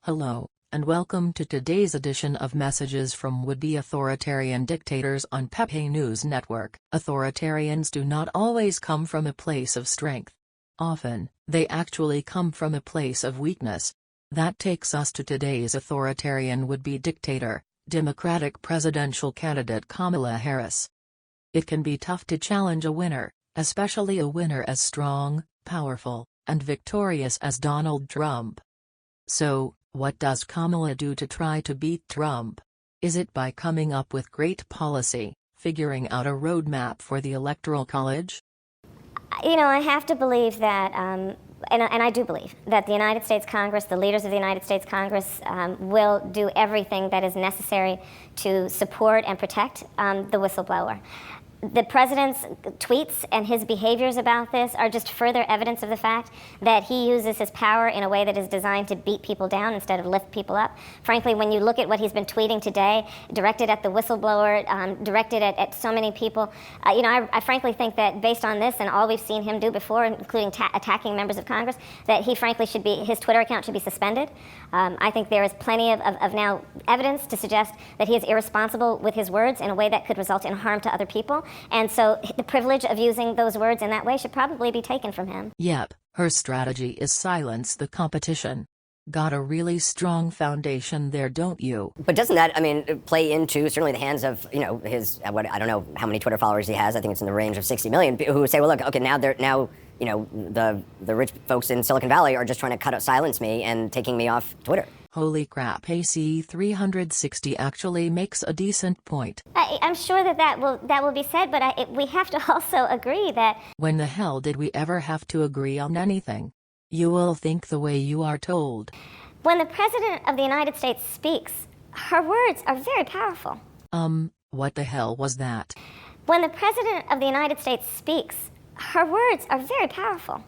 Hello, and welcome to today's edition of Messages from Would-Be Authoritarian Dictators on Pepe News Network. Authoritarians do not always come from a place of strength. Often, they actually come from a place of weakness. That takes us to today's authoritarian would-be dictator, Democratic presidential candidate Kamala Harris. It can be tough to challenge a winner, especially a winner as strong, powerful, and victorious as Donald Trump. So, what does Kamala do to try to beat Trump? Is it by coming up with great policy, figuring out a roadmap for the Electoral College? I have to believe that, and I do believe, that the United States Congress, the leaders of the United States Congress, will do everything that is necessary to support and protect the whistleblower. The president's tweets and his behaviors about this are just further evidence of the fact that he uses his power in a way that is designed to beat people down instead of lift people up. Frankly, when you look at what he's been tweeting today, directed at the whistleblower, directed at so many people, I frankly think that based on this and all we've seen him do before, including attacking members of Congress, that he frankly his Twitter account should be suspended. I think there is plenty of now evidence to suggest that he is irresponsible with his words in a way that could result in harm to other people. And so the privilege of using those words in that way should probably be taken from him. Yep, her strategy is silence the competition. Got a really strong foundation there, don't you? But doesn't that, play into certainly the hands of, his, I don't know how many Twitter followers he has. I think it's in the range of 60 million, who say, well, look, okay, now the rich folks in Silicon Valley are just trying to silence me and taking me off Twitter. Holy crap, AC 360 actually makes a decent point. I'm sure that will be said, but we have to also agree that... When the hell did we ever have to agree on anything? You will think the way you are told. When the President of the United States speaks, her words are very powerful. What the hell was that? When the President of the United States speaks, her words are very powerful.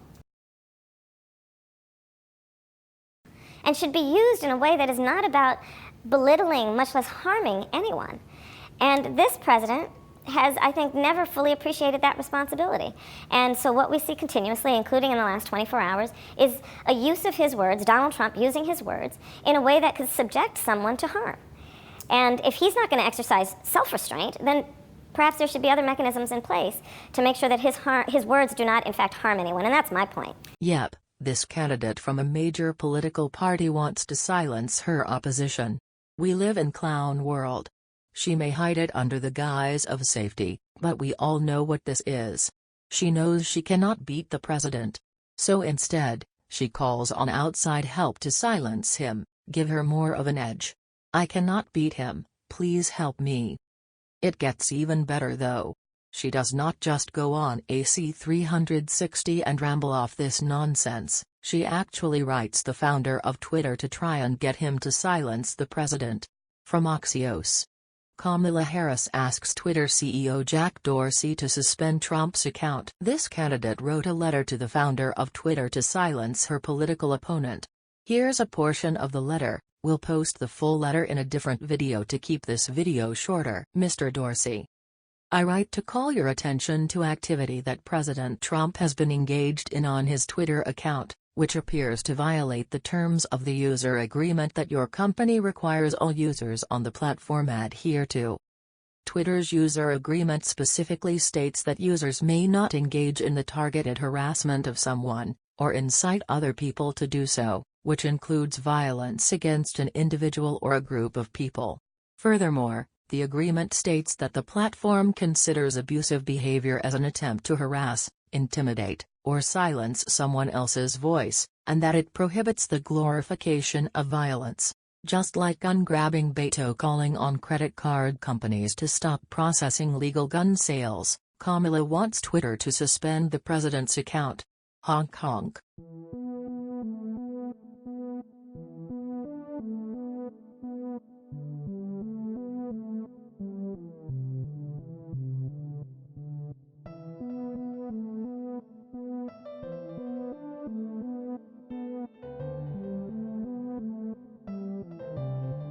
And should be used in a way that is not about belittling, much less harming anyone. And this president has, I think, never fully appreciated that responsibility. And so what we see continuously, including in the last 24 hours, is a use of his words, Donald Trump using his words, in a way that could subject someone to harm. And if he's not going to exercise self-restraint, then perhaps there should be other mechanisms in place to make sure that his words do not, in fact, harm anyone. And that's my point. Yep. This candidate from a major political party wants to silence her opposition. We live in clown world. She may hide it under the guise of safety, but we all know what this is. She knows she cannot beat the president. So instead, she calls on outside help to silence him, give her more of an edge. I cannot beat him, please help me. It gets even better though. She does not just go on AC 360 and ramble off this nonsense, she actually writes the founder of Twitter to try and get him to silence the president. From Axios. Kamala Harris asks Twitter CEO Jack Dorsey to suspend Trump's account. This candidate wrote a letter to the founder of Twitter to silence her political opponent. Here's a portion of the letter. We'll post the full letter in a different video to keep this video shorter. Mr. Dorsey, I write to call your attention to activity that President Trump has been engaged in on his Twitter account, which appears to violate the terms of the user agreement that your company requires all users on the platform adhere to. Twitter's user agreement specifically states that users may not engage in the targeted harassment of someone, or incite other people to do so, which includes violence against an individual or a group of people. Furthermore, the agreement states that the platform considers abusive behavior as an attempt to harass, intimidate, or silence someone else's voice, and that it prohibits the glorification of violence. Just like gun grabbing Beto calling on credit card companies to stop processing legal gun sales, Kamala wants Twitter to suspend the president's account. Honk honk.